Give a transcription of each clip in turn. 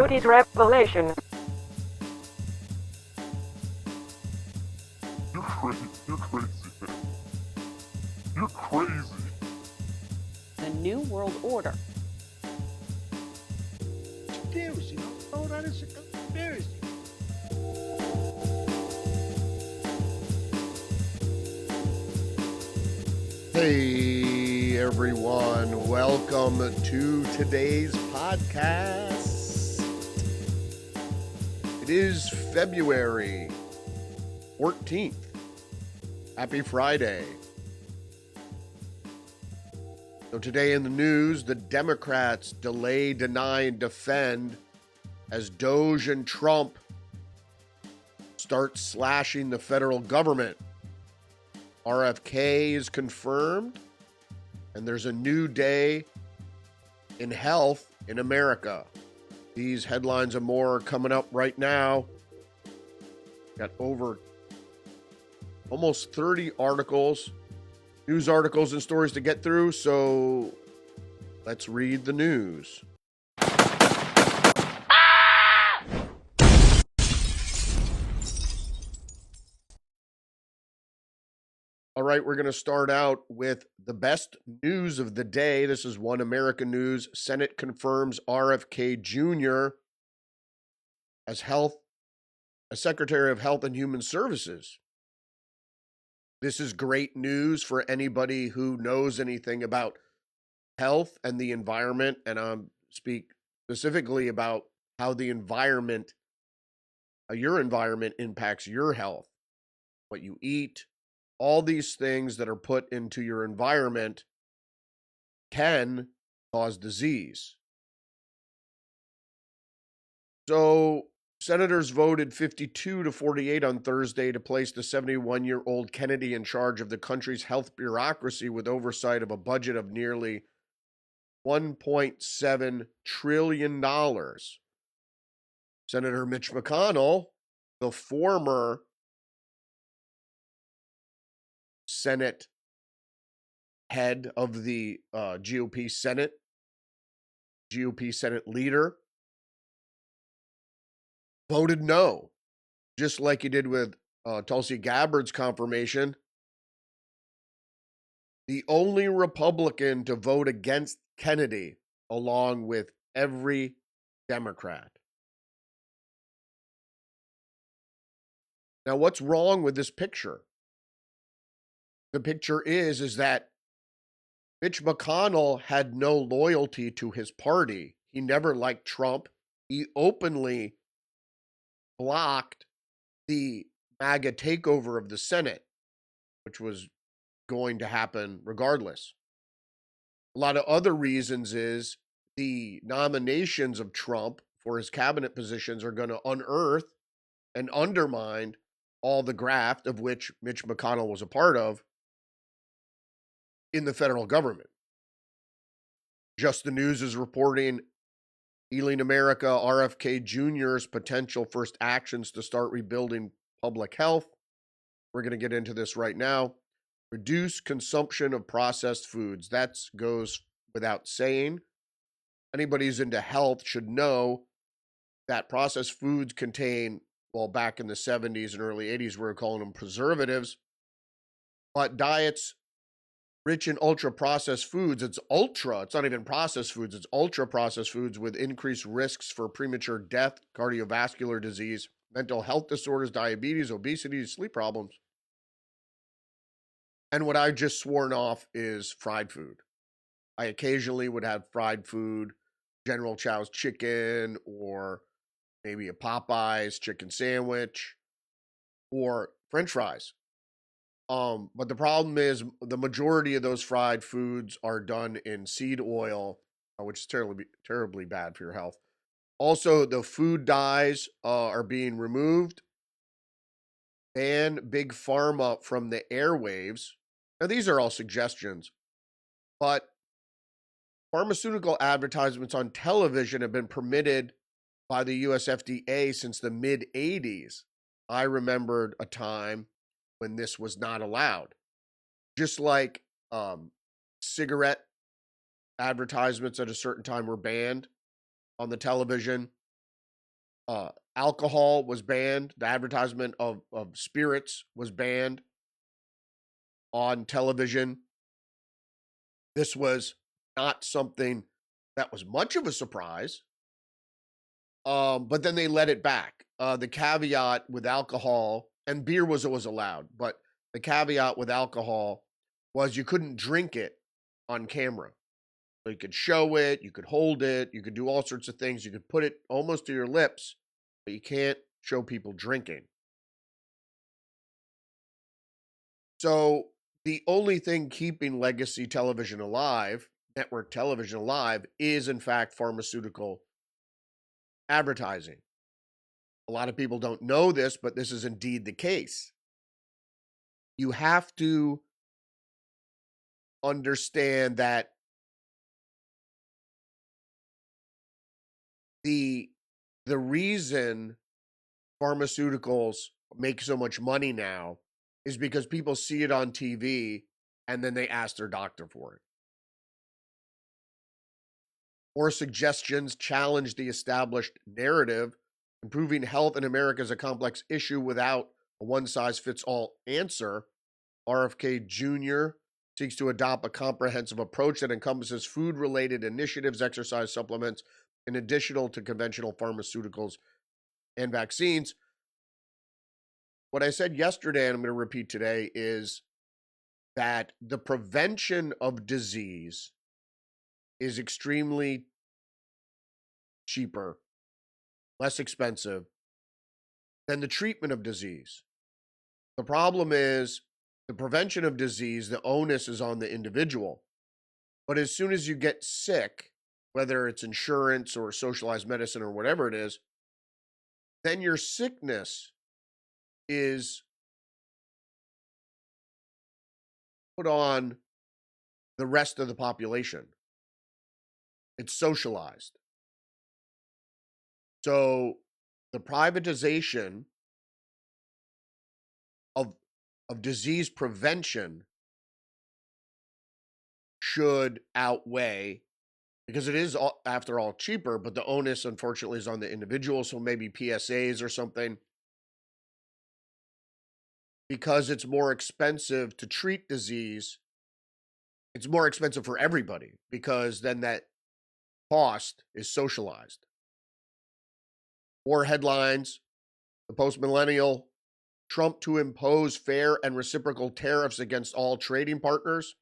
Rudy's Revelation. You're crazy. You're crazy, man. You're crazy. The New World Order. Conspiracy. Don't throw that as a conspiracy. Hey everyone, welcome to today's podcast. It is February 14th. Happy Friday. So today in the news, the Democrats delay, deny, and defend as DOGE and Trump start slashing the federal government. RFK is confirmed, and there's a new day in health in America. These headlines and more are coming up right now. Got over almost 30 articles, news articles and stories to get through, so let's read the news. All right, we're going to start out with the best news of the day. This is One American News. Senate confirms RFK Jr. as Secretary of Health and Human Services. This is great news for anybody who knows anything about health and the environment, and I speak specifically about how the environment, your environment impacts your health, what you eat. All these things that are put into your environment can cause disease. So senators voted 52-48 on Thursday to place the 71-year-old Kennedy in charge of the country's health bureaucracy with oversight of a budget of nearly $1.7 trillion. Senator Mitch McConnell, the former Senate head of the GOP Senate leader, voted no, just like he did with Tulsi Gabbard's confirmation. The only Republican to vote against Kennedy, along with every Democrat. Now, what's wrong with this picture? The picture is that Mitch McConnell had no loyalty to his party. He never liked Trump. He openly blocked the MAGA takeover of the Senate, which was going to happen regardless. A lot of other reasons is the nominations of Trump for his cabinet positions are going to unearth and undermine all the graft of which Mitch McConnell was a part of in the federal government. Just the News is reporting Healing America, RFK Jr.'s potential first actions to start rebuilding public health. We're going to get into this right now. Reduce consumption of processed foods. That goes without saying. Anybody who's into health should know that processed foods contain, well, back in the 70s and early 80s, we were calling them preservatives. But diets rich in ultra-processed foods, it's not even processed foods, it's ultra-processed foods with increased risks for premature death, cardiovascular disease, mental health disorders, diabetes, obesity, sleep problems. And what I just sworn off is fried food. I occasionally would have fried food, General Chow's chicken, or maybe a Popeyes chicken sandwich, or French fries. But the problem is the majority of those fried foods are done in seed oil, which is terribly bad for your health. Also, the food dyes are being removed. Ban Big Pharma from the airwaves. Now, these are all suggestions, but pharmaceutical advertisements on television have been permitted by the US FDA since the mid-'80s. I remembered a time when this was not allowed. Just like cigarette advertisements at a certain time were banned on the television, Alcohol was banned. The advertisement of spirits was banned on television. This was not something that was much of a surprise. But then they let it back. The caveat with alcohol, and beer was allowed, but the caveat with alcohol was you couldn't drink it on camera. So you could show it, you could hold it, you could do all sorts of things. You could put it almost to your lips, but you can't show people drinking. So the only thing keeping legacy television alive, network television alive, is in fact pharmaceutical advertising. A lot of people don't know this, but this is indeed the case. You have to understand that the reason pharmaceuticals make so much money now is because people see it on TV and then they ask their doctor for it. More suggestions challenge the established narrative. Improving health in America is a complex issue without a one-size-fits-all answer. RFK Jr. seeks to adopt a comprehensive approach that encompasses food-related initiatives, exercise supplements, in addition to conventional pharmaceuticals and vaccines. What I said yesterday, and I'm going to repeat today, is that the prevention of disease is extremely cheaper, less expensive than the treatment of disease. The problem is the prevention of disease, the onus is on the individual. But as soon as you get sick, whether it's insurance or socialized medicine or whatever it is, then your sickness is put on the rest of the population. It's socialized. So the privatization of disease prevention should outweigh, because it is, after all, cheaper, but the onus, unfortunately, is on the individual. So maybe PSAs or something. Because it's more expensive to treat disease, it's more expensive for everybody, because then that cost is socialized. More headlines. The post-millennial Trump to impose fair and reciprocal tariffs against all trading partners.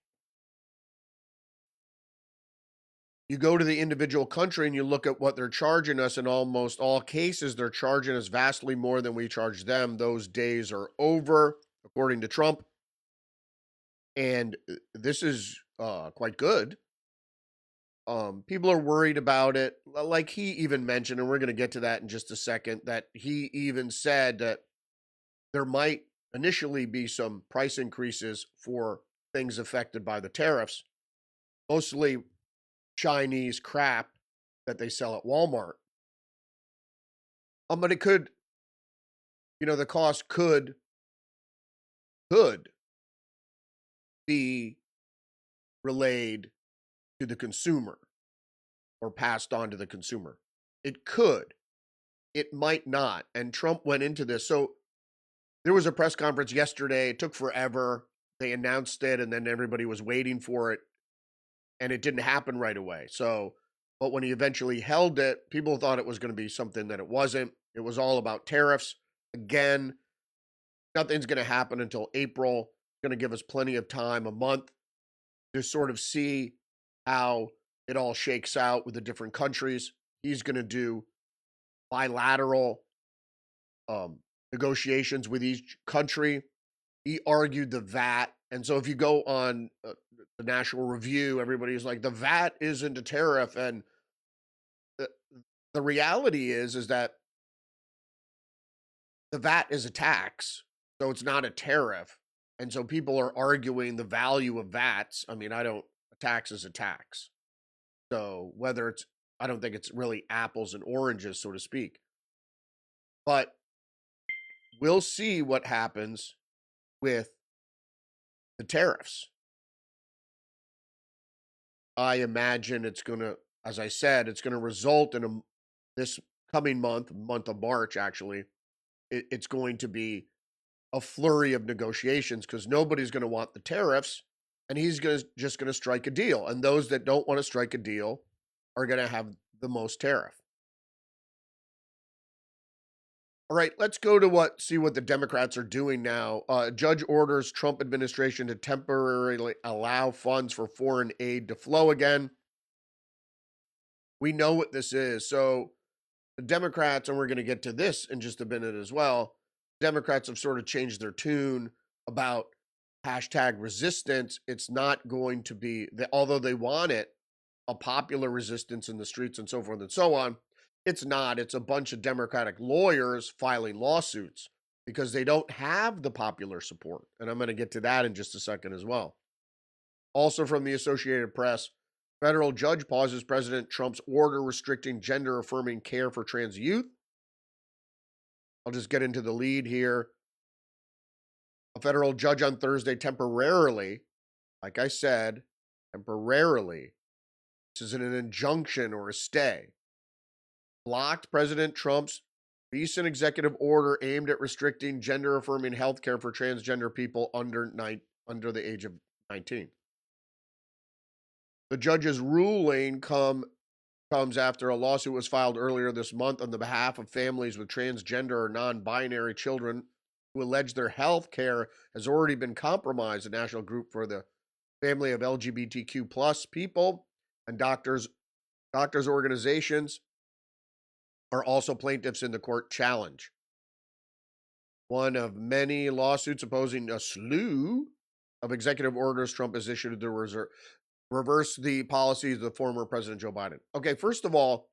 You go to the individual country and you look at what they're charging us. In almost all cases, they're charging us vastly more than we charge them. Those days are over, according to Trump. And this is quite good. People are worried about it. Like he even mentioned, and we're going to get to that in just a second, that he even said that there might initially be some price increases for things affected by the tariffs, mostly Chinese crap that they sell at Walmart. But it could, the cost could be relayed to the consumer or passed on to the consumer. It could. It might not. And Trump went into this. So there was a press conference yesterday. It took forever. They announced it, and then everybody was waiting for it, and it didn't happen right away. So, but when he eventually held it, people thought it was going to be something that it wasn't. It was all about tariffs. Again, nothing's going to happen until April. It's going to give us plenty of time, a month, to sort of see how it all shakes out with the different countries. He's going to do bilateral negotiations with each country. He argued the VAT. And so if you go on the National Review, everybody's like, the VAT isn't a tariff. And the reality is that the VAT is a tax, so it's not a tariff. And so people are arguing the value of VATs. I mean, a tax is a tax. So whether it's, I don't think it's really apples and oranges, so to speak. But we'll see what happens with the tariffs. I imagine it's going to, as I said, it's going to result in this coming month of March, actually, it's going to be a flurry of negotiations because nobody's going to want the tariffs, and he's just going to strike a deal. And those that don't want to strike a deal are going to have the most tariff. All right, let's go to see what the Democrats are doing now. Judge orders Trump administration to temporarily allow funds for foreign aid to flow again. We know what this is. So the Democrats, and we're going to get to this in just a minute as well, Democrats have sort of changed their tune about hashtag resistance. It's not going to be, although they want it, a popular resistance in the streets and so forth and so on. It's not. It's a bunch of Democratic lawyers filing lawsuits because they don't have the popular support. And I'm going to get to that in just a second as well. Also from the Associated Press, federal judge pauses President Trump's order restricting gender-affirming care for trans youth. I'll just get into the lead here. A federal judge on Thursday temporarily, like I said, temporarily, this isn't an injunction or a stay, blocked President Trump's recent executive order aimed at restricting gender-affirming health care for transgender people under the age of 19. The judge's ruling comes after a lawsuit was filed earlier this month on the behalf of families with transgender or non-binary children who allege their health care has already been compromised. The National Group for the Family of LGBTQ plus people and doctors organizations are also plaintiffs in the court challenge. One of many lawsuits opposing a slew of executive orders Trump has issued to reverse the policies of the former President Joe Biden. Okay, first of all,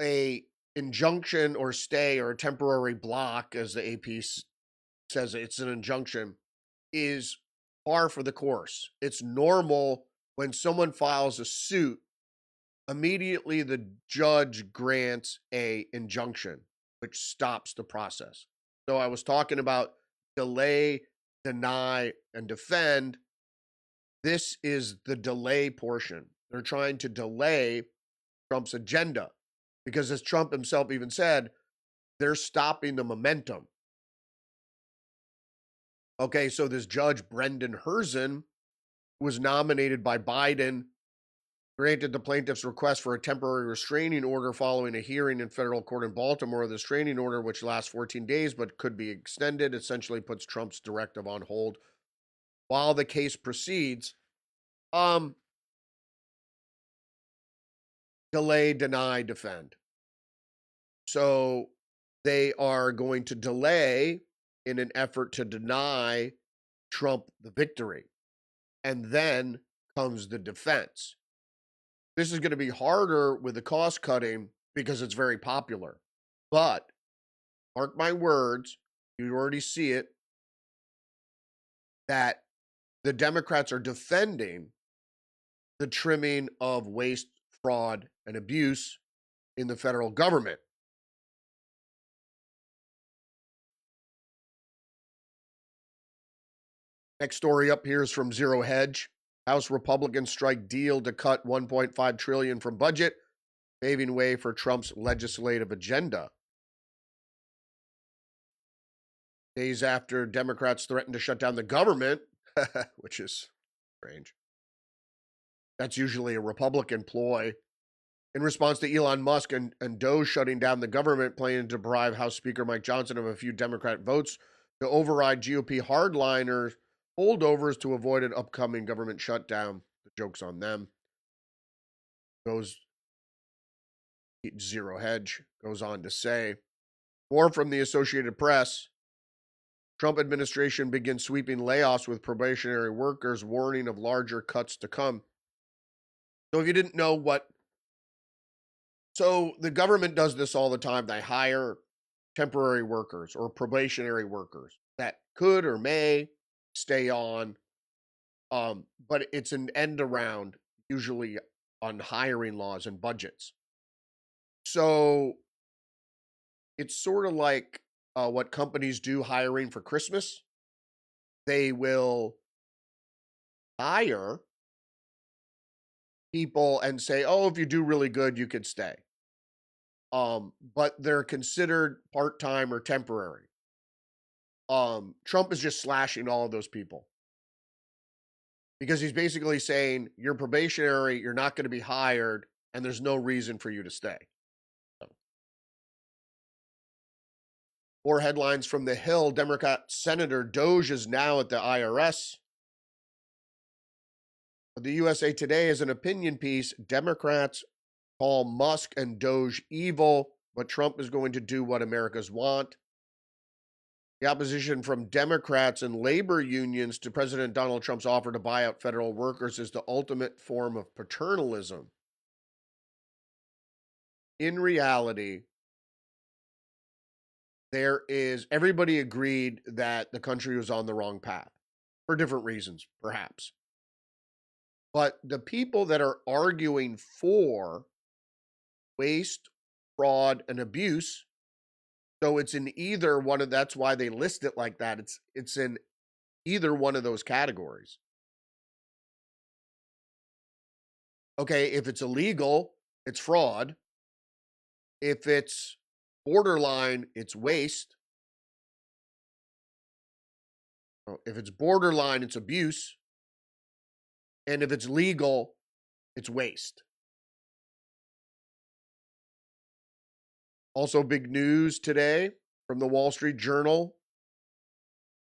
a injunction or stay or a temporary block, as the AP says it's an injunction, is par for the course. It's normal when someone files a suit, immediately the judge grants a injunction, which stops the process. So I was talking about delay, deny, and defend. This is the delay portion. They're trying to delay Trump's agenda because, as Trump himself even said, they're stopping the momentum. Okay, so this judge, Brendan Herzen, was nominated by Biden, granted the plaintiff's request for a temporary restraining order following a hearing in federal court in Baltimore. The restraining order, which lasts 14 days but could be extended, essentially puts Trump's directive on hold while the case proceeds. Delay, deny, defend. So they are going to delay in an effort to deny Trump the victory. And then comes the defense. This is going to be harder with the cost cutting because it's very popular. But mark my words, you already see it, that the Democrats are defending the trimming of waste, fraud, and abuse in the federal government. Next story up here is from Zero Hedge. House Republicans strike deal to cut $1.5 trillion from budget, paving way for Trump's legislative agenda. Days after Democrats threatened to shut down the government, which is strange. That's usually a Republican ploy. In response to Elon Musk and DOGE shutting down the government, planning to deprive House Speaker Mike Johnson of a few Democrat votes to override GOP hardliners holdovers to avoid an upcoming government shutdown. The joke's on them. Zero Hedge goes on to say, more from the Associated Press. Trump administration begins sweeping layoffs with probationary workers, warning of larger cuts to come. So if you didn't know so the government does this all the time. They hire temporary workers or probationary workers that could or may stay on. But it's an end around usually on hiring laws and budgets. So it's sort of like what companies do hiring for Christmas. They will hire people and say, oh, if you do really good, you could stay. But they're considered part-time or temporary. Trump is just slashing all of those people because he's basically saying you're probationary, you're not going to be hired, and there's no reason for you to stay. So. More headlines from the Hill. Democrat Senator DOGE is now at the IRS. The USA Today is an opinion piece. Democrats call Musk and DOGE evil, but Trump is going to do what Americans want. The opposition from Democrats and labor unions to President Donald Trump's offer to buy out federal workers is the ultimate form of paternalism. In reality, everybody agreed that the country was on the wrong path for different reasons, perhaps. But the people that are arguing for waste, fraud, and abuse, so it's in either one of, that's why they list it like that. It's in either one of those categories. Okay, if it's illegal, it's fraud. If it's borderline, it's waste. If it's borderline, it's abuse. And if it's legal, it's waste. Also, big news today from the Wall Street Journal.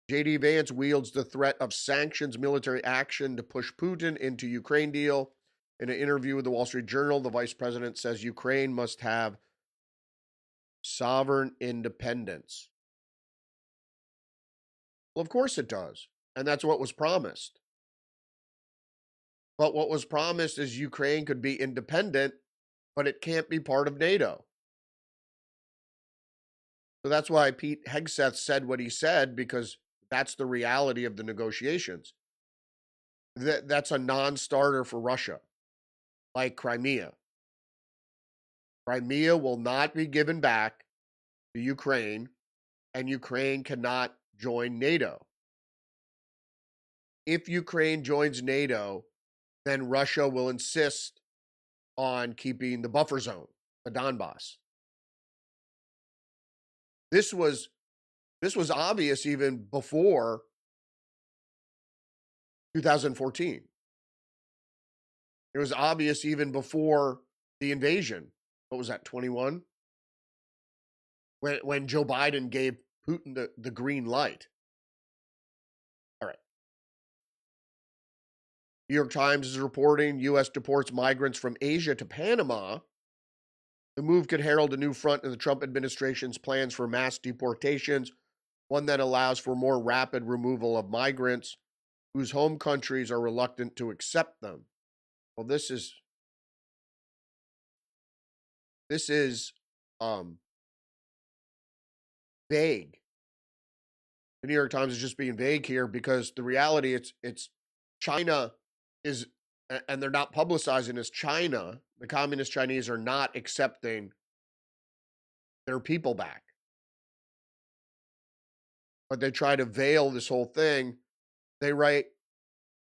J.D. Vance wields the threat of sanctions military action to push Putin into Ukraine deal. In an interview with the Wall Street Journal, the vice president says Ukraine must have sovereign independence. Well, of course it does. And that's what was promised. But what was promised is Ukraine could be independent, but it can't be part of NATO. So that's why Pete Hegseth said what he said, because that's the reality of the negotiations. That's a non-starter for Russia, like Crimea. Crimea will not be given back to Ukraine, and Ukraine cannot join NATO. If Ukraine joins NATO, then Russia will insist on keeping the buffer zone, the Donbass. This was obvious even before 2014. It was obvious even before the invasion. What was that, 21? When Joe Biden gave Putin the green light. All right. New York Times is reporting U.S. deports migrants from Asia to Panama. The move could herald a new front in the Trump administration's plans for mass deportations, one that allows for more rapid removal of migrants whose home countries are reluctant to accept them. Well, this is vague. The New York Times is just being vague here because the reality it's China is, and they're not publicizing as China. The communist Chinese are not accepting their people back. But they try to veil this whole thing. They write,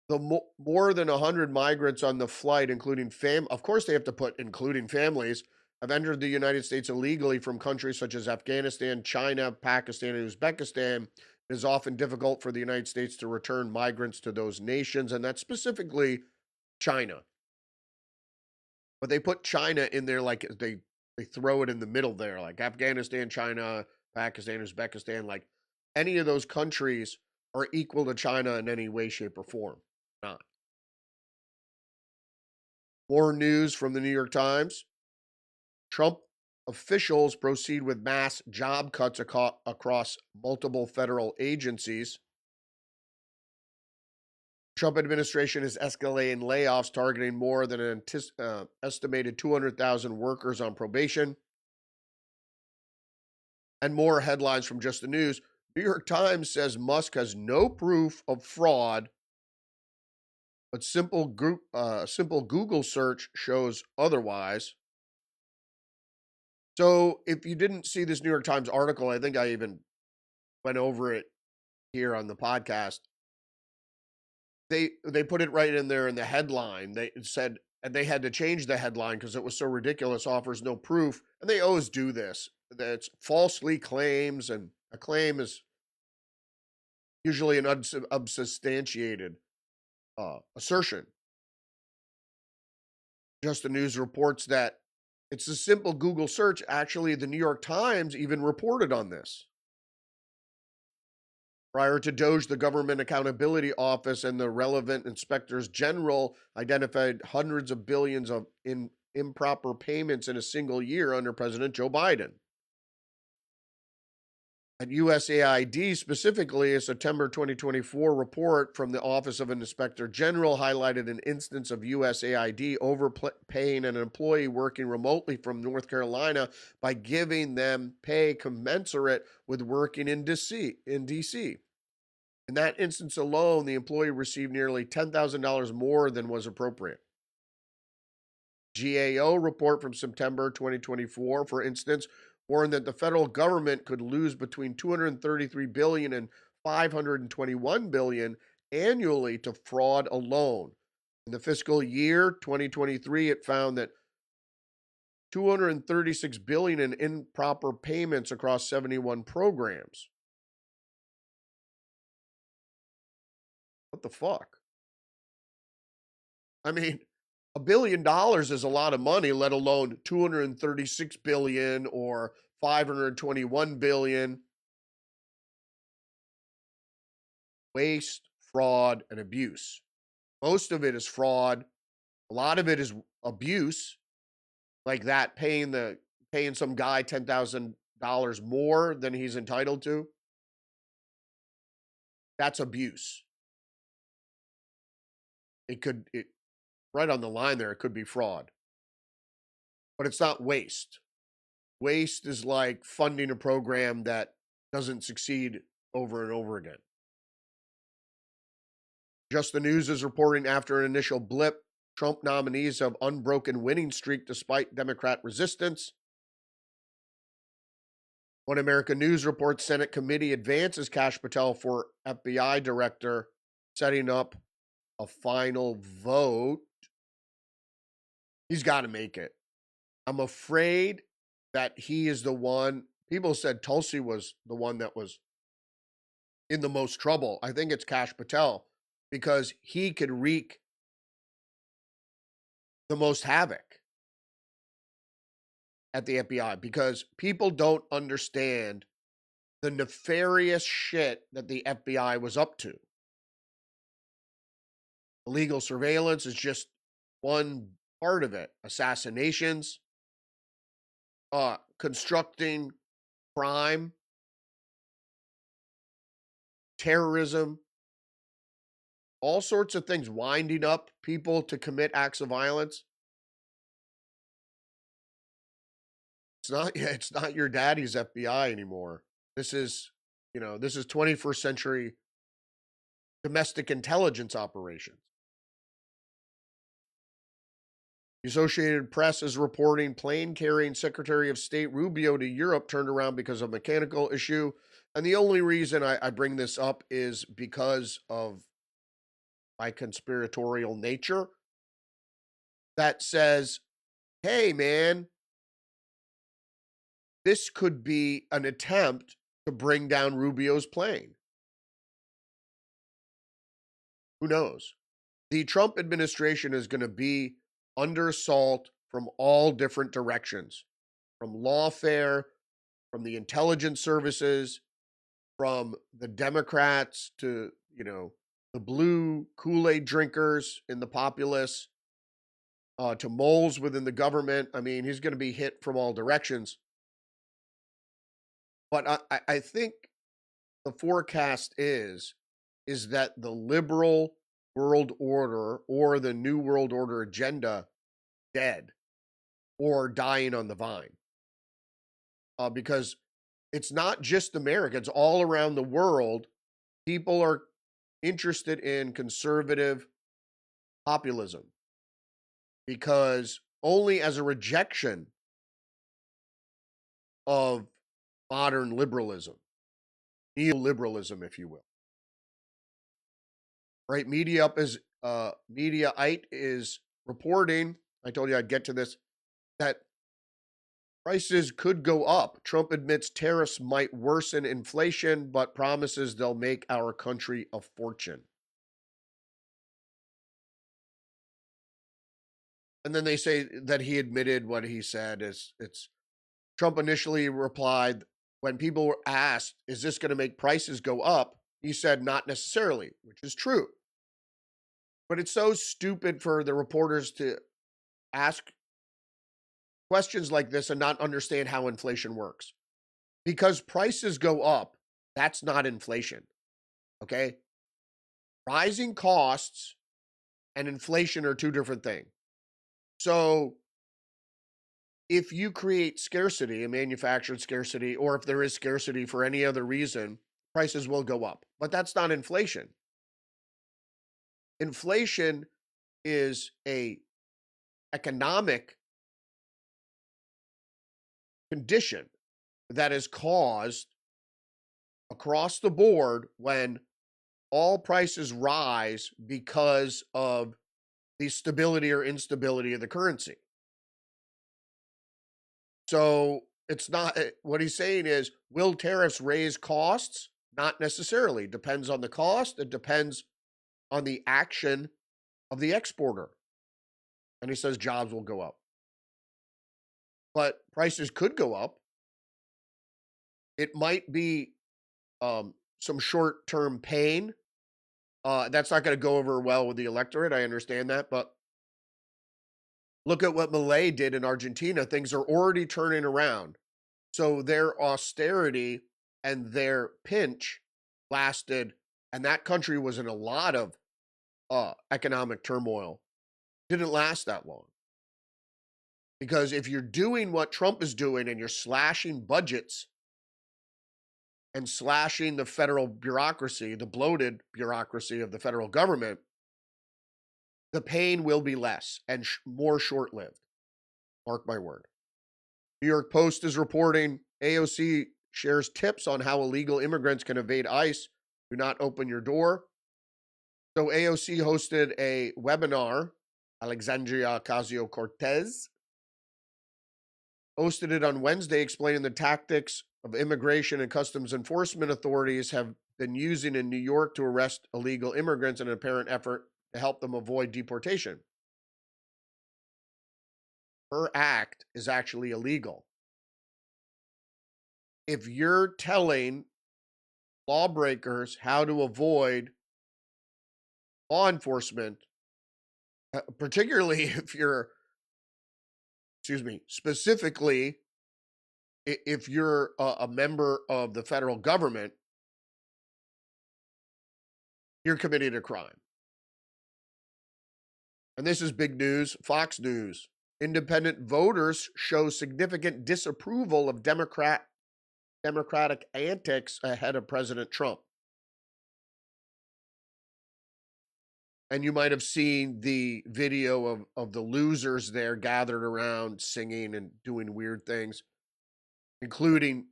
the more than 100 migrants on the flight, including of course they have to put including families, have entered the United States illegally from countries such as Afghanistan, China, Pakistan, and Uzbekistan. It is often difficult for the United States to return migrants to those nations, and that's specifically China. But they put China in there like they throw it in the middle there, like Afghanistan, China, Pakistan, Uzbekistan, like any of those countries are equal to China in any way, shape, or form. Not. More news from the New York Times. Trump officials proceed with mass job cuts across multiple federal agencies. Trump administration is escalating layoffs, targeting more than an estimated 200,000 workers on probation. And more headlines from Just the News. New York Times says Musk has no proof of fraud, but simple Google search shows otherwise. So if you didn't see this New York Times article, I think I even went over it here on the podcast. They put it right in there in the headline. They said and they had to change the headline because it was so ridiculous, offers no proof. And they always do this. That's falsely claims, and a claim is usually an unsubstantiated assertion. Just the News reports that it's a simple Google search. Actually, the New York Times even reported on this. Prior to DOGE, the Government Accountability Office and the relevant inspectors general identified hundreds of billions of improper payments in a single year under President Joe Biden. At USAID specifically, a September 2024 report from the Office of an Inspector General highlighted an instance of USAID overpaying an employee working remotely from North Carolina by giving them pay commensurate with working in DC. In that instance alone, the employee received nearly $10,000 more than was appropriate. GAO report from September 2024, for instance, warned that the federal government could lose between $233 billion and $521 billion annually to fraud alone. In the fiscal year 2023, it found that $236 billion in improper payments across 71 programs. What the fuck? I mean, $1 billion is a lot of money, let alone 236 billion or 521 billion. Waste, fraud, and abuse. Most of it is fraud. A lot of it is abuse, like that paying some guy $10,000 more than he's entitled to. That's abuse. It right on the line there, it could be fraud. But it's not waste. Waste is like funding a program that doesn't succeed over and over again. Just the News is reporting after an initial blip, Trump nominees have unbroken winning streak despite Democrat resistance. One American News reports Senate committee advances Kash Patel for FBI director, setting up a final vote. He's got to make it. I'm afraid that he is the one. People said Tulsi was the one that was in the most trouble. I think it's Kash Patel because he could wreak the most havoc at the FBI because people don't understand the nefarious shit that the FBI was up to. Illegal surveillance is just one part of it. Assassinations, constructing crime, terrorism, all sorts of things, winding up people to commit acts of violence. It's not your daddy's FBI anymore. This is 21st century domestic intelligence operations. The Associated Press is reporting plane carrying Secretary of State Rubio to Europe turned around because of a mechanical issue. And the only reason I bring this up is because of my conspiratorial nature that says, hey, man, this could be an attempt to bring down Rubio's plane. Who knows? The Trump administration is going to be under assault from all different directions, from lawfare, from the intelligence services, from the Democrats to, the blue Kool-Aid drinkers in the populace, to moles within the government. I mean, he's going to be hit from all directions. But I think the forecast is that the liberal world order or the new world order agenda dead or dying on the vine. Because it's not just America, it's all around the world. People are interested in conservative populism because only as a rejection of modern liberalism, neoliberalism, if you will. Right? Mediaite is reporting, I told you I'd get to this, that prices could go up. Trump admits tariffs might worsen inflation, but promises they'll make our country a fortune. And then they say that he admitted what he said is it's Trump initially replied when people were asked, is this going to make prices go up? He said, not necessarily, which is true. But it's so stupid for the reporters to ask questions like this and not understand how inflation works. Because prices go up, that's not inflation. Okay? Rising costs and inflation are two different things. So if you create scarcity, a manufactured scarcity, or if there is scarcity for any other reason, prices will go up. But that's not inflation. Inflation is a economic condition that is caused across the board when all prices rise because of the stability or instability of the currency. So it's not, what he's saying is, will tariffs raise costs? Not necessarily. Depends on the cost. It depends on the action of the exporter. And he says jobs will go up. But prices could go up. It might be some short-term pain. That's not going to go over well with the electorate. I understand that. But look at what Milei did in Argentina. Things are already turning around. So their austerity and their pinch lasted, and that country was in a lot of economic turmoil. Didn't last that long. Because if you're doing what Trump is doing and you're slashing budgets and slashing the federal bureaucracy, the bloated bureaucracy of the federal government, the pain will be less and more short-lived. Mark my word. New York Post is reporting AOC shares tips on how illegal immigrants can evade ICE. Do not open your door. So AOC hosted a webinar. Alexandria Ocasio-Cortez hosted it on Wednesday, explaining the tactics of immigration and customs enforcement authorities have been using in New York to arrest illegal immigrants in an apparent effort to help them avoid deportation. Her act is actually illegal. If you're telling lawbreakers how to avoid law enforcement, particularly if you're, specifically if you're a member of the federal government, you're committing a crime. And this is big news. Fox News. Independent voters show significant disapproval of Democratic antics ahead of President Trump. And you might have seen the video of the losers there gathered around singing and doing weird things, including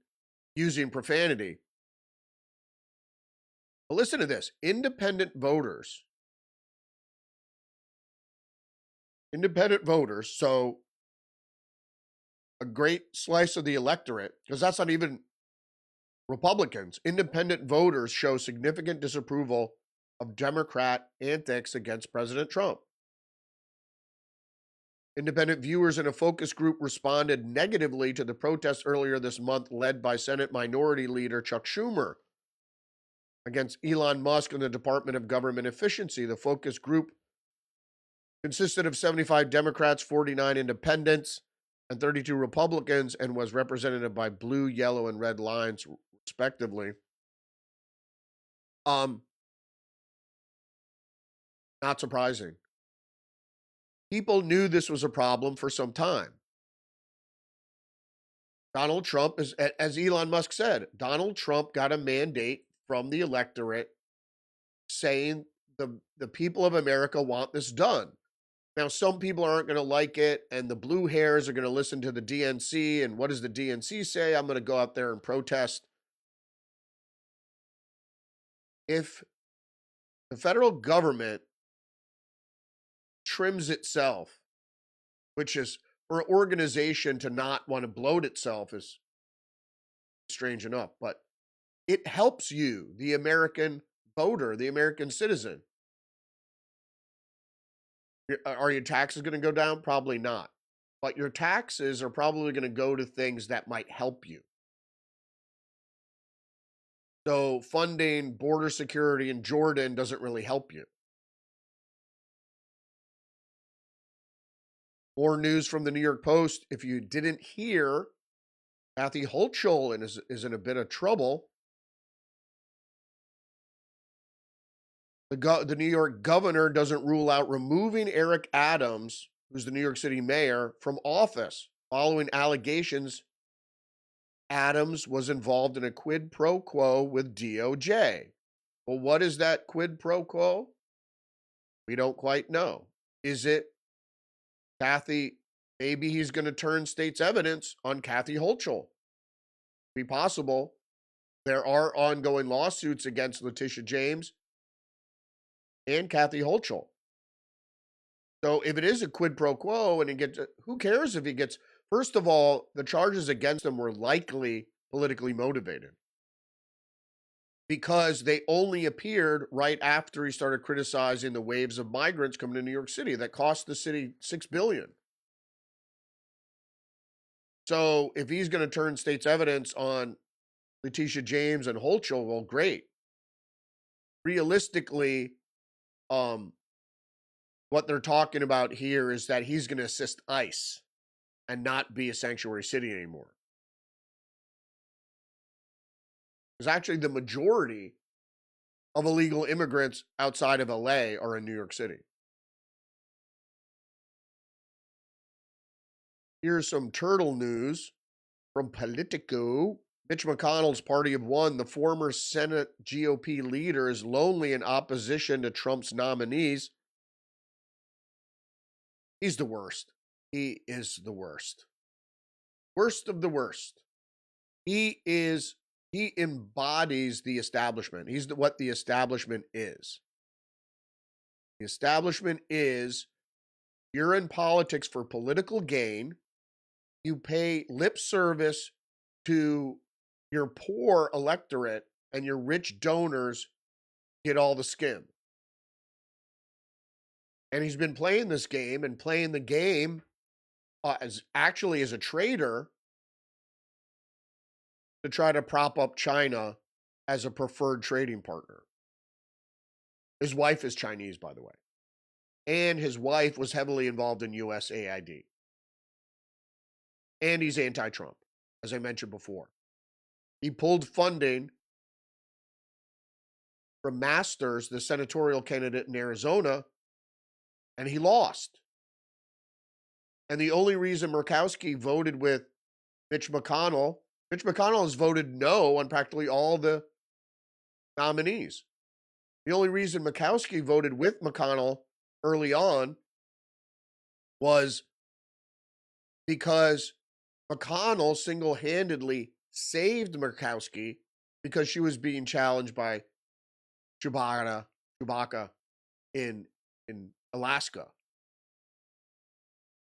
using profanity. But listen to this. Independent voters, so a great slice of the electorate, because that's not even Republicans. Independent voters show significant disapproval of Democrat antics against President Trump. Independent viewers in a focus group responded negatively to the protests earlier this month led by Senate Minority Leader Chuck Schumer against Elon Musk and the Department of Government Efficiency. The focus group consisted of 75 Democrats, 49 independents, and 32 Republicans, and was represented by blue, yellow, and red lines, respectively. Not surprising. People knew this was a problem for some time. Donald Trump, as Elon Musk said, Donald Trump got a mandate from the electorate saying the people of America want this done. Now, some people aren't going to like it, and the blue hairs are going to listen to the DNC, and what does the DNC say? I'm going to go out there and protest. If the federal government trims itself, which is for an organization to not want to bloat itself is strange enough, but it helps you, the American voter, the American citizen. Are your taxes going to go down? Probably not. But your taxes are probably going to go to things that might help you. So funding border security in Jordan doesn't really help you. More news from the New York Post. If you didn't hear, Kathy Hochul is in a bit of trouble. The New York governor doesn't rule out removing Eric Adams, who's the New York City mayor, from office following allegations Adams was involved in a quid pro quo with DOJ. Well, what is that quid pro quo? We don't quite know. Is it Kathy? Maybe he's going to turn state's evidence on Kathy Hochul. Be possible. There are ongoing lawsuits against Letitia James and Kathy Hochul. So if it is a quid pro quo and it gets, who cares if he gets, first of all, the charges against him were likely politically motivated because they only appeared right after he started criticizing the waves of migrants coming to New York City that cost the city $6 billion. So if he's going to turn state's evidence on Letitia James and Hochul, well, great. Realistically, what they're talking about here is that he's going to assist ICE and not be a sanctuary city anymore. Because actually the majority of illegal immigrants outside of LA are in New York City. Here's some turtle news from Politico. Mitch McConnell's party of one, the former Senate GOP leader, is lonely in opposition to Trump's nominees. He's the worst. He is the worst. Worst of the worst. He embodies the establishment. He's what the establishment is. The establishment is, you're in politics for political gain. You pay lip service to your poor electorate, and your rich donors get all the skim. And he's been playing this game and playing the game as a trader to try to prop up China as a preferred trading partner. His wife is Chinese, by the way. And his wife was heavily involved in USAID. And he's anti-Trump, as I mentioned before. He pulled funding from Masters, the senatorial candidate in Arizona, and he lost. And the only reason Murkowski voted with Mitch McConnell has voted no on practically all the nominees. The only reason Murkowski voted with McConnell early on was because McConnell single-handedly saved Murkowski because she was being challenged by Chewbacca in Alaska.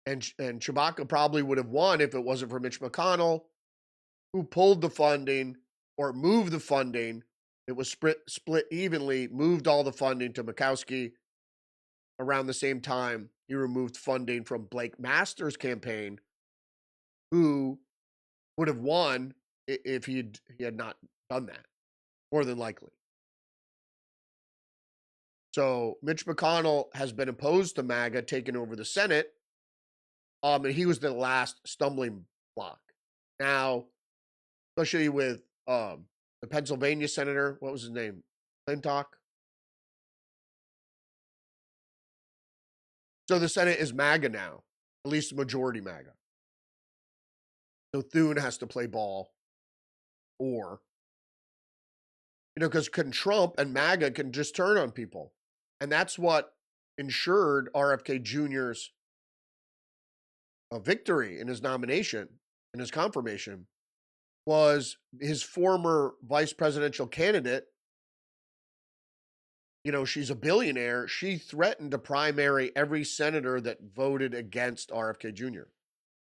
And Chewbacca probably would have won if it wasn't for Mitch McConnell, who pulled the funding or moved the funding. It was split evenly, moved all the funding to Murkowski. Around the same time, he removed funding from Blake Masters' campaign, who would have won if he had not done that, more than likely. So Mitch McConnell has been opposed to MAGA taking over the Senate, and he was the last stumbling block. Now, especially with the Pennsylvania senator, what was his name? Clintock. So the Senate is MAGA now, at least majority MAGA. So Thune has to play ball, or, because Trump and MAGA can just turn on people. And that's what ensured RFK Jr.'s victory in his nomination, in his confirmation, was his former vice presidential candidate she's a billionaire. She threatened to primary every senator that voted against RFK Jr.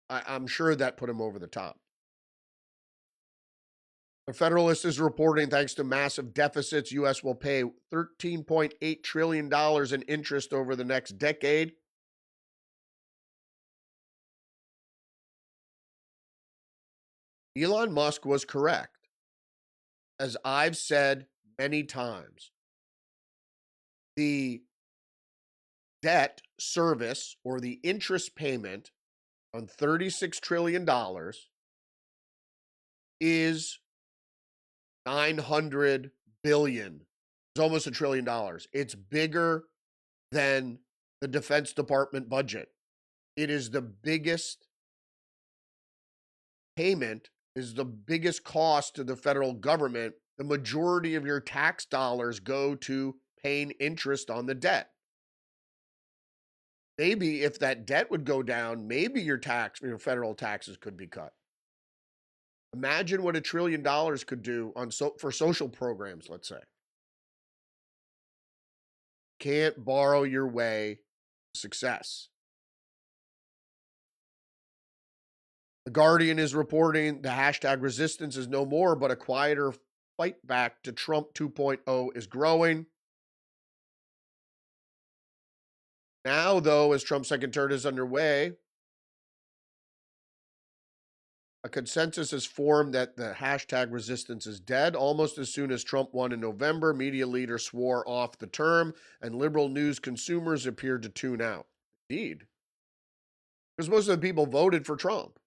I'm sure that put him over the top. The Federalist is reporting, thanks to massive deficits, U.S. will pay $13.8 trillion in interest over the next decade. Elon Musk was correct. As I've said many times, the debt service or the interest payment on $36 trillion is 900 billion. It's almost $1 trillion. It's bigger than the Defense Department budget. It is the biggest payment, is the biggest cost to the federal government. The majority of your tax dollars go to paying interest on the debt. Maybe if that debt would go down, maybe your federal taxes could be cut. Imagine what $1 trillion could do for social programs, let's say. Can't borrow your way to success. The Guardian is reporting the hashtag resistance is no more, but a quieter fight back to Trump 2.0 is growing. Now, though, as Trump's second term is underway, a consensus is formed that the hashtag resistance is dead. Almost as soon as Trump won in November, media leaders swore off the term, and liberal news consumers appeared to tune out. Indeed. Because most of the people voted for Trump.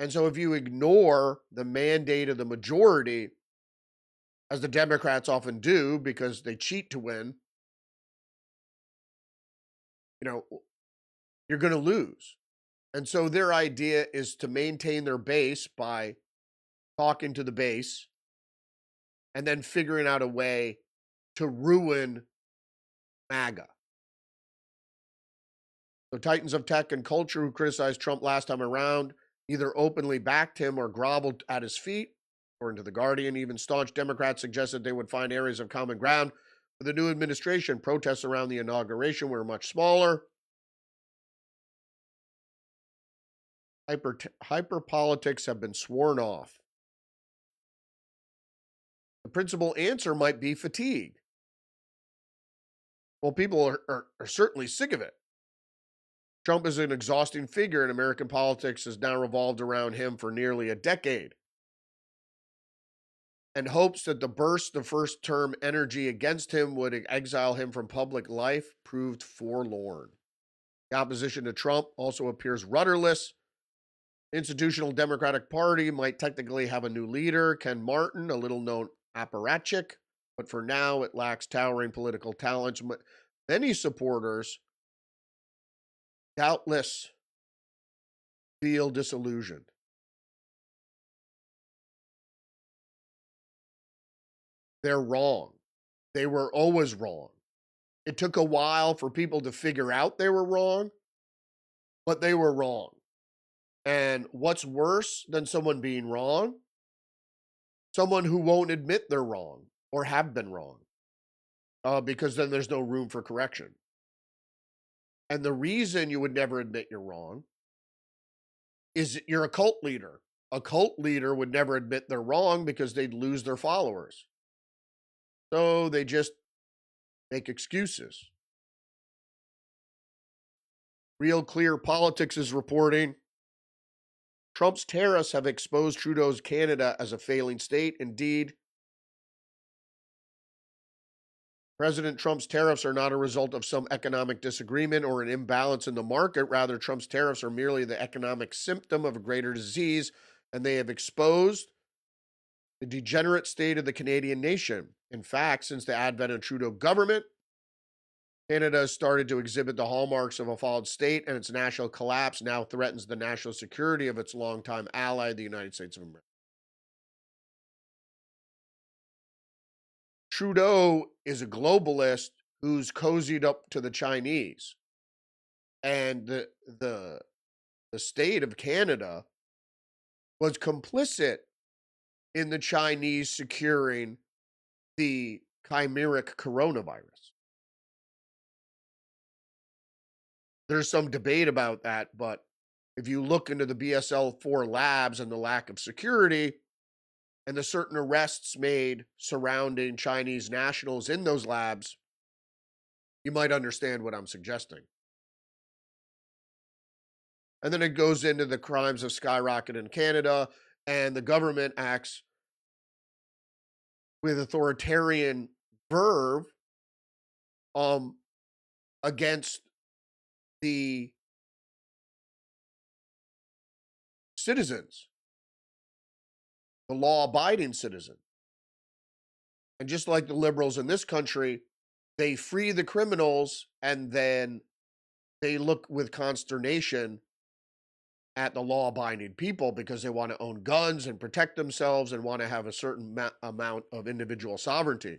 And so if you ignore the mandate of the majority, as the Democrats often do because they cheat to win, you're going to lose. And so their idea is to maintain their base by talking to the base and then figuring out a way to ruin MAGA. So titans of tech and culture who criticized Trump last time around either openly backed him or groveled at his feet. According to The Guardian, even staunch Democrats suggested they would find areas of common ground with the new administration. Protests around the inauguration were much smaller. Hyper politics have been sworn off. The principal answer might be fatigue. Well, people are certainly sick of it. Trump is an exhausting figure, and American politics has now revolved around him for nearly a decade. And hopes that the burst of first-term energy against him would exile him from public life proved forlorn. The opposition to Trump also appears rudderless. Institutional Democratic Party might technically have a new leader, Ken Martin, a little-known apparatchik, but for now it lacks towering political talents. Many supporters doubtless feel disillusioned. They're wrong. They were always wrong. It took a while for people to figure out they were wrong, but they were wrong. And what's worse than someone being wrong? Someone who won't admit they're wrong or have been wrong, because then there's no room for correction. And the reason you would never admit you're wrong is you're a cult leader. A cult leader would never admit they're wrong because they'd lose their followers. So they just make excuses. Real Clear Politics is reporting Trump's tariffs have exposed Trudeau's Canada as a failing state. Indeed, President Trump's tariffs are not a result of some economic disagreement or an imbalance in the market. Rather, Trump's tariffs are merely the economic symptom of a greater disease, and they have exposed the degenerate state of the Canadian nation. In fact, since the advent of Trudeau government, Canada has started to exhibit the hallmarks of a fallen state, and its national collapse now threatens the national security of its longtime ally, the United States of America. Trudeau is a globalist who's cozied up to the Chinese. And the state of Canada was complicit in the Chinese securing the chimeric coronavirus. There's some debate about that, but if you look into the BSL-4 labs and the lack of security and the certain arrests made surrounding Chinese nationals in those labs, you might understand what I'm suggesting. And then it goes into the crimes of skyrocketing in Canada, and the government acts with authoritarian verve against the citizens, the law-abiding citizen. And just like the liberals in this country, they free the criminals and then they look with consternation at the law-abiding people because they want to own guns and protect themselves and want to have a certain amount of individual sovereignty.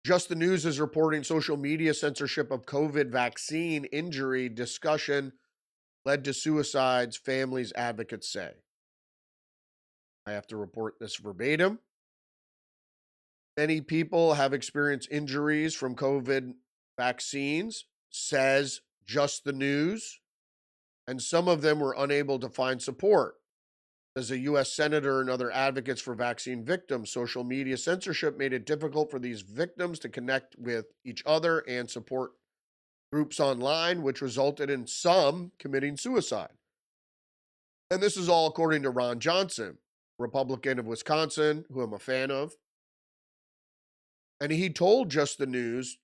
Just the News is reporting social media censorship of COVID vaccine injury discussion led to suicides, families, advocates say. I have to report this verbatim. Many people have experienced injuries from COVID vaccines, says Just the News, and some of them were unable to find support. As a U.S. senator and other advocates for vaccine victims, social media censorship made it difficult for these victims to connect with each other and support groups online, which resulted in some committing suicide. And this is all according to Ron Johnson, Republican of Wisconsin, who I'm a fan of. And he told Just the News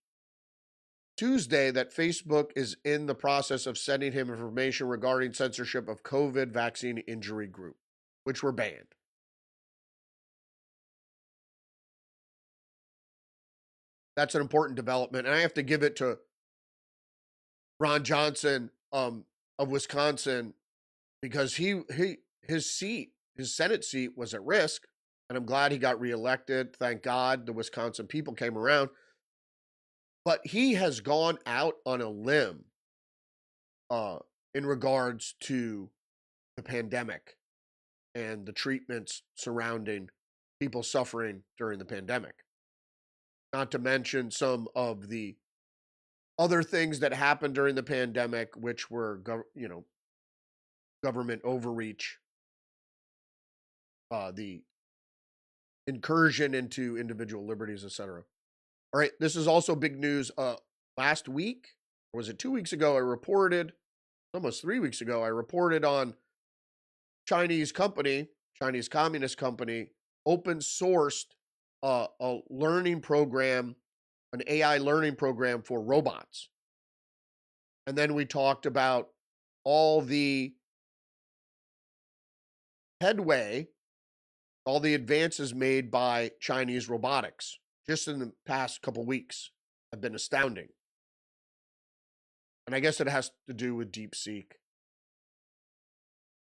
Tuesday that Facebook is in the process of sending him information regarding censorship of COVID vaccine injury group, which were banned. That's an important development. And I have to give it to Ron Johnson of Wisconsin because his Senate seat was at risk. And I'm glad he got reelected. Thank God the Wisconsin people came around. But he has gone out on a limb in regards to the pandemic and the treatments surrounding people suffering during the pandemic. Not to mention some of the other things that happened during the pandemic, which were, government overreach, the incursion into individual liberties, etc. All right, this is also big news. Last week, or was it 2 weeks ago, almost 3 weeks ago, I reported on Chinese Communist company, open sourced a learning program, an AI learning program for robots. And then we talked about all the headway, all the advances made by Chinese robotics just in the past couple weeks have been astounding. And I guess it has to do with DeepSeek.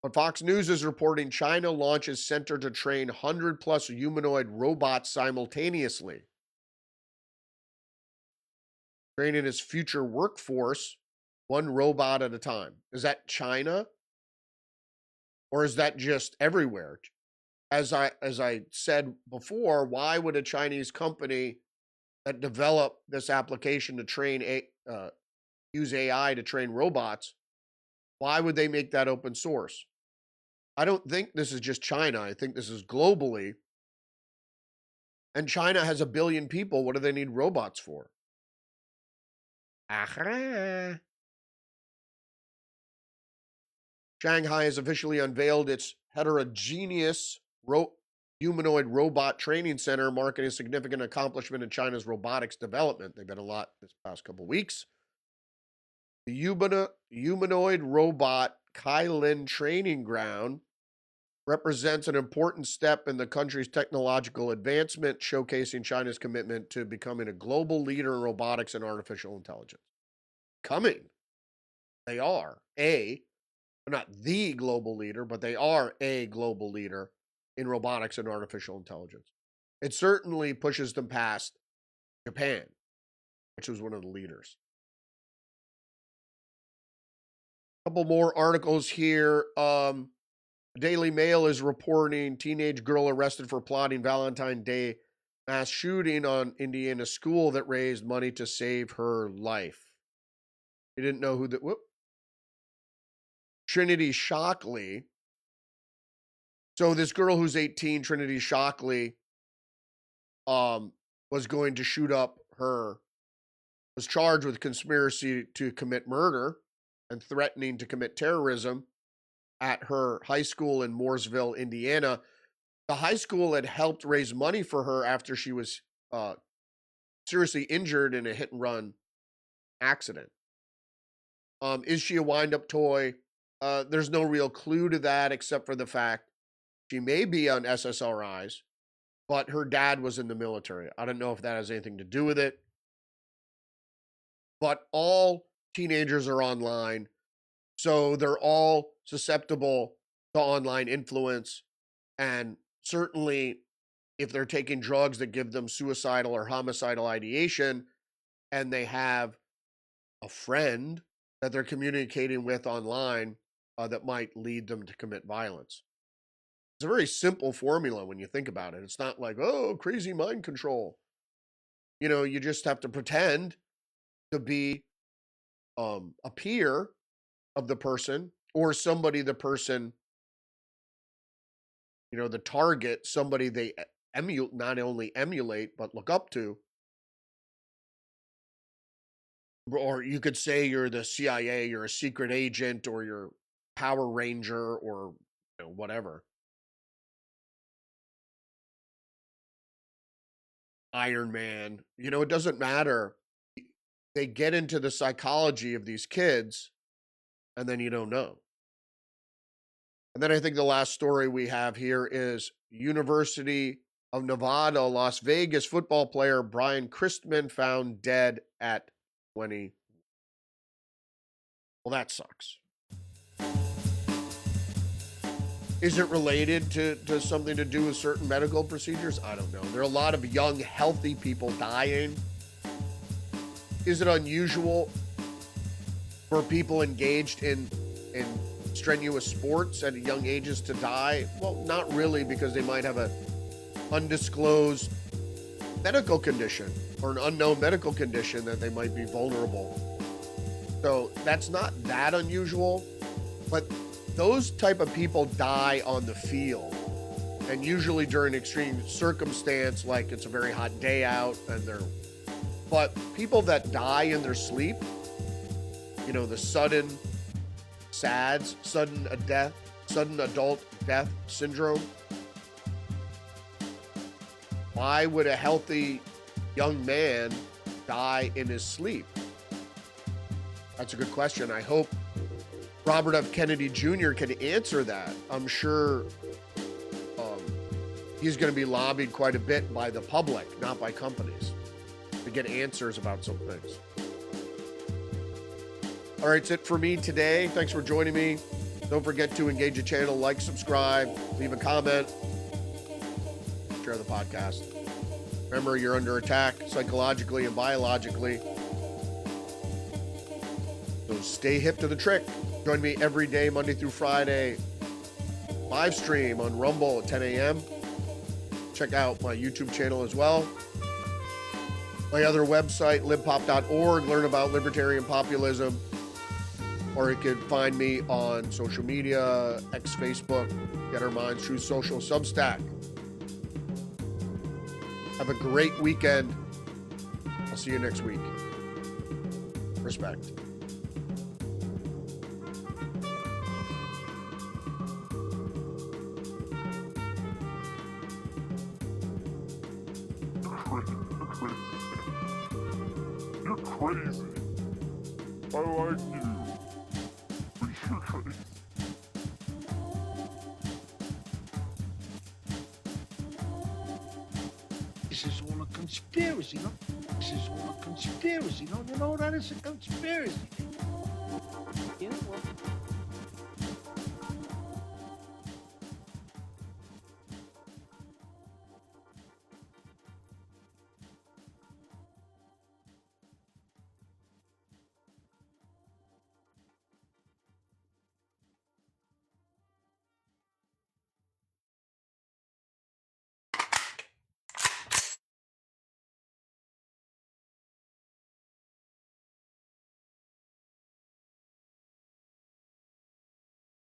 But Fox News is reporting China launches center to train 100+ humanoid robots simultaneously, training its future workforce one robot at a time. Is that China? Or is that just everywhere? As I said before, why would a Chinese company that developed this application to train use AI to train robots, why would they make that open source? I don't think this is just China. I think this is globally. And China has 1 billion people. What do they need robots for? Shanghai has officially unveiled its heterogeneous humanoid robot training center, marking a significant accomplishment in China's robotics development. They've been a lot this past couple weeks. The humanoid robot Kailin training ground represents an important step in the country's technological advancement, showcasing China's commitment to becoming a global leader in robotics and artificial intelligence. They are not the global leader, but they are a global leader in robotics and artificial intelligence. It certainly pushes them past Japan, which was one of the leaders. A couple more articles here. The Daily Mail is reporting teenage girl arrested for plotting Valentine's Day mass shooting on Indiana school that raised money to save her life. You didn't know who the Trinity Shockley. So this girl who's 18, Trinity Shockley, was going to shoot up was charged with conspiracy to commit murder and threatening to commit terrorism at her high school in Mooresville, Indiana. The high school had helped raise money for her after she was seriously injured in a hit and run accident. Is she a wind-up toy? There's no real clue to that except for the fact she may be on SSRIs, but her dad was in the military. I don't know if that has anything to do with it. But all teenagers are online, so they're all susceptible to online influence. And certainly, if they're taking drugs that give them suicidal or homicidal ideation, and they have a friend that they're communicating with online that might lead them to commit violence. It's a very simple formula when you think about it. It's not like, oh, crazy mind control. You know, you just have to pretend to be a peer of the person or somebody the person, you know, the target, somebody they not only emulate, but look up to. Or you could say you're the CIA, you're a secret agent, or you're Power Ranger, or you know, whatever. Iron Man. You know, it doesn't matter. They get into the psychology of these kids, and then you don't know. And then I think the last story we have here is University of Nevada, Las Vegas football player Brian Christman found dead at 20. Well, that sucks. Is it related to something to do with certain medical procedures? I don't know. There are a lot of young, healthy people dying. Is it unusual for people engaged in strenuous sports at young ages to die? Well, not really, because they might have an undisclosed medical condition or an unknown medical condition that they might be vulnerable. So that's not that unusual, but those type of people die on the field, and usually during extreme circumstance, like it's a very hot day out and but people that die in their sleep, you know, the sudden adult death syndrome. Why would a healthy young man die in his sleep? That's a good question. I hope Robert F. Kennedy Jr. can answer that. I'm sure he's going to be lobbied quite a bit by the public, not by companies, to get answers about some things. All right, that's it for me today. Thanks for joining me. Don't forget to engage the channel, like, subscribe, leave a comment, share the podcast. Remember, you're under attack psychologically and biologically. So stay hip to the trick. Join me every day, Monday through Friday, live stream on Rumble at 10 a.m. Check out my YouTube channel as well. My other website, libpop.org, learn about libertarian populism. Or you can find me on social media, X, Facebook, Get Our Minds, Truth Social, Substack. Have a great weekend. I'll see you next week. Respect. You're crazy. I like you. But you're crazy. This is all a conspiracy, no? This is all a conspiracy, no? You know that it's a conspiracy. You will